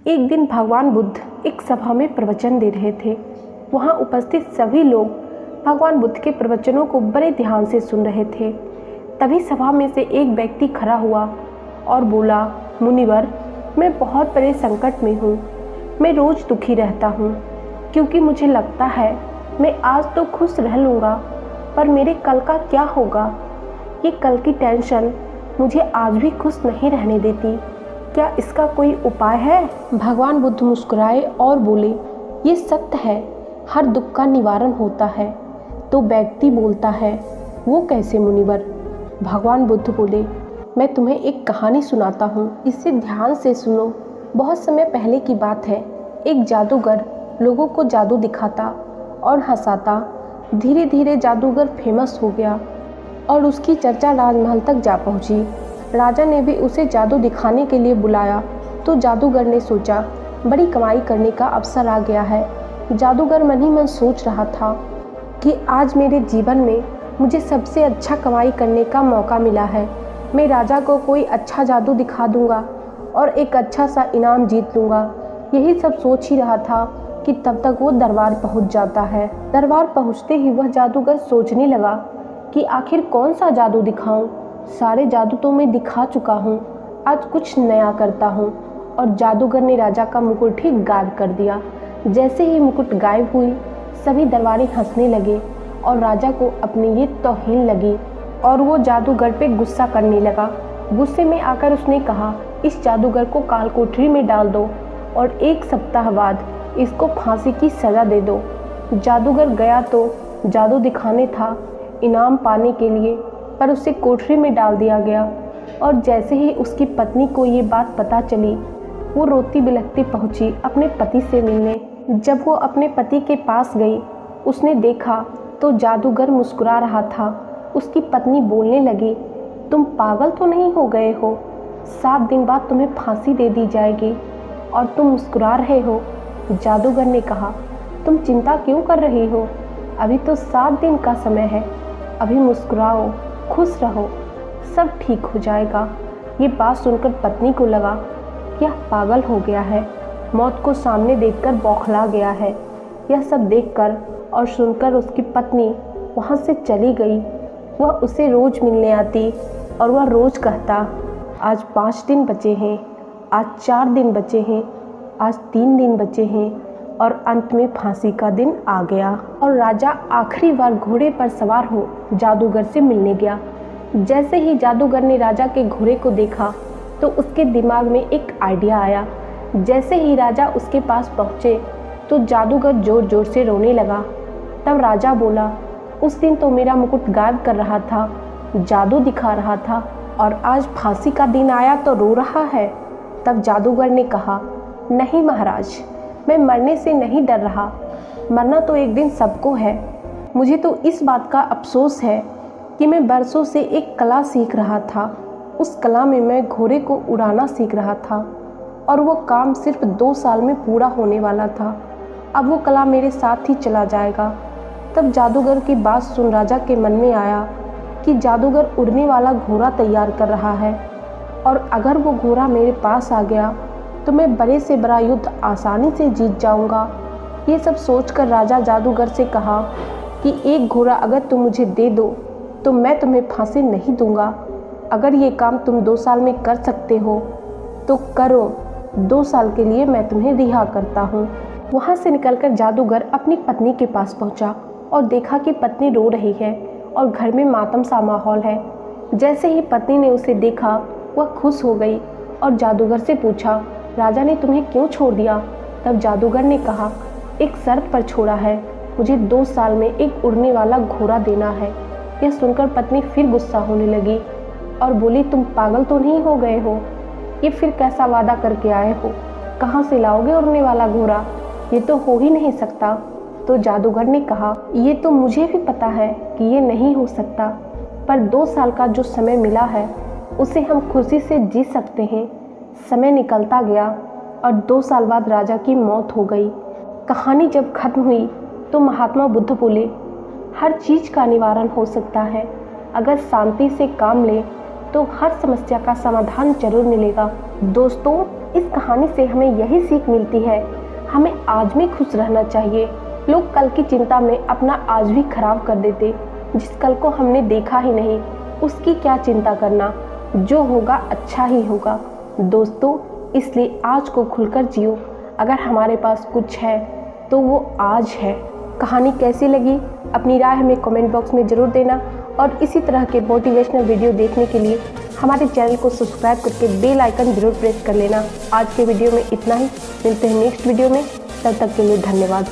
एक दिन भगवान बुद्ध एक सभा में प्रवचन दे रहे थे। वहाँ उपस्थित सभी लोग भगवान बुद्ध के प्रवचनों को बड़े ध्यान से सुन रहे थे। तभी सभा में से एक व्यक्ति खड़ा हुआ और बोला, मुनिवर, मैं बहुत बड़े संकट में हूँ। मैं रोज़ दुखी रहता हूँ क्योंकि मुझे लगता है मैं आज तो खुश रह लूँगा, पर मेरे कल का क्या होगा। ये कल की टेंशन मुझे आज भी खुश नहीं रहने देती। क्या इसका कोई उपाय है? भगवान बुद्ध मुस्कुराए और बोले, ये सत्य है, हर दुख का निवारण होता है। तो व्यक्ति बोलता है, वो कैसे मुनिवर? भगवान बुद्ध बोले, मैं तुम्हें एक कहानी सुनाता हूँ, इसे ध्यान से सुनो। बहुत समय पहले की बात है। एक जादूगर लोगों को जादू दिखाता और हंसाता। धीरे धीरे जादूगर फेमस हो गया और उसकी चर्चा राजमहल तक जा पहुंची। राजा ने भी उसे जादू दिखाने के लिए बुलाया तो जादूगर ने सोचा, बड़ी कमाई करने का अवसर आ गया है। जादूगर मन ही मन सोच रहा था कि आज मेरे जीवन में मुझे सबसे अच्छा कमाई करने का मौका मिला है। मैं राजा को कोई अच्छा जादू दिखा दूंगा और एक अच्छा सा इनाम जीत लूँगा। यही सब सोच ही रहा था कि तब तक वो दरबार पहुंच जाता है। दरबार पहुंचते ही वह जादूगर सोचने लगा कि आखिर कौन सा जादू दिखाऊं। सारे जादू तो मैं दिखा चुका हूँ, आज कुछ नया करता हूँ। और जादूगर ने राजा का मुकुट ही गायब कर दिया। जैसे ही मुकुट गायब हुई, सभी दरबारी हंसने लगे और राजा को अपनी ये तौहीन लगी और वो जादूगर पे गुस्सा करने लगा। गुस्से में आकर उसने कहा, इस जादूगर को काल कोठरी में डाल दो और 1 सप्ताह बाद इसको फांसी की सज़ा दे दो। जादूगर गया तो जादू दिखाने था, इनाम पाने के लिए, पर उसे कोठरी में डाल दिया गया। और जैसे ही उसकी पत्नी को ये बात पता चली, वो रोती बिलखती पहुंची अपने पति से मिलने। जब वो अपने पति के पास गई, उसने देखा तो जादूगर मुस्कुरा रहा था। उसकी पत्नी बोलने लगी, तुम पागल तो नहीं हो गए हो? 7 दिन बाद तुम्हें फांसी दे दी जाएगी और तुम मुस्कुरा रहे हो। जादूगर ने कहा, तुम चिंता क्यों कर रही हो? अभी तो 7 दिन का समय है। अभी मुस्कुराओ, खुश रहो, सब ठीक हो जाएगा। ये बात सुनकर पत्नी को लगा कि यह पागल हो गया है, मौत को सामने देखकर बौखला गया है। यह सब देखकर और सुनकर उसकी पत्नी वहाँ से चली गई। वह उसे रोज़ मिलने आती और वह रोज़ कहता, आज 5 दिन बचे हैं, आज 4 दिन बचे हैं, आज 3 दिन बचे हैं। और अंत में फांसी का दिन आ गया और राजा आखिरी बार घोड़े पर सवार हो जादूगर से मिलने गया। जैसे ही जादूगर ने राजा के घोड़े को देखा तो उसके दिमाग में एक आइडिया आया। जैसे ही राजा उसके पास पहुँचे तो जादूगर जोर जोर से रोने लगा। तब राजा बोला, उस दिन तो मेरा मुकुट गायब कर रहा था, जादू दिखा रहा था, और आज फांसी का दिन आया तो रो रहा है। तब जादूगर ने कहा, नहीं महाराज, मैं मरने से नहीं डर रहा। मरना तो एक दिन सबको है। मुझे तो इस बात का अफसोस है कि मैं बरसों से एक कला सीख रहा था। उस कला में मैं घोड़े को उड़ाना सीख रहा था और वो काम सिर्फ 2 साल में पूरा होने वाला था। अब वो कला मेरे साथ ही चला जाएगा। तब जादूगर की बात सुन राजा के मन में आया कि जादूगर उड़ने वाला घोड़ा तैयार कर रहा है और अगर वो घोड़ा मेरे पास आ गया तो मैं बड़े से बड़ा युद्ध आसानी से जीत जाऊंगा। ये सब सोचकर राजा जादूगर से कहा कि एक घोड़ा अगर तुम मुझे दे दो तो मैं तुम्हें फांसी नहीं दूंगा। अगर ये काम तुम 2 साल में कर सकते हो तो करो, 2 साल के लिए मैं तुम्हें रिहा करता हूँ। वहाँ से निकलकर जादूगर अपनी पत्नी के पास पहुँचा और देखा कि पत्नी रो रही है और घर में मातम सा माहौल है। जैसे ही पत्नी ने उसे देखा, वह खुश हो गई और जादूगर से पूछा, राजा ने तुम्हें क्यों छोड़ दिया? तब जादूगर ने कहा, एक शर्त पर छोड़ा है, मुझे 2 साल में एक उड़ने वाला घोड़ा देना है। यह सुनकर पत्नी फिर गुस्सा होने लगी और बोली, तुम पागल तो नहीं हो गए हो? ये फिर कैसा वादा करके आए हो? कहाँ से लाओगे उड़ने वाला घोड़ा? ये तो हो ही नहीं सकता। तो जादूगर ने कहा, ये तो मुझे भी पता है कि ये नहीं हो सकता, पर 2 साल का जो समय मिला है उसे हम खुशी से जी सकते हैं। समय निकलता गया और 2 साल बाद राजा की मौत हो गई। कहानी जब खत्म हुई तो महात्मा बुद्ध बोले, हर चीज़ का निवारण हो सकता है। अगर शांति से काम लें तो हर समस्या का समाधान जरूर मिलेगा। दोस्तों, इस कहानी से हमें यही सीख मिलती है, हमें आज में खुश रहना चाहिए। लोग कल की चिंता में अपना आज भी खराब कर देते। जिस कल को हमने देखा ही नहीं, उसकी क्या चिंता करना, जो होगा अच्छा ही होगा। दोस्तों, इसलिए आज को खुलकर जियो। अगर हमारे पास कुछ है तो वो आज है। कहानी कैसी लगी अपनी राय हमें कमेंट बॉक्स में ज़रूर देना, और इसी तरह के मोटिवेशनल वीडियो देखने के लिए हमारे चैनल को सब्सक्राइब करके बेल आइकन जरूर प्रेस कर लेना। आज के वीडियो में इतना ही, मिलते हैं नेक्स्ट वीडियो में, तब तक के लिए धन्यवाद।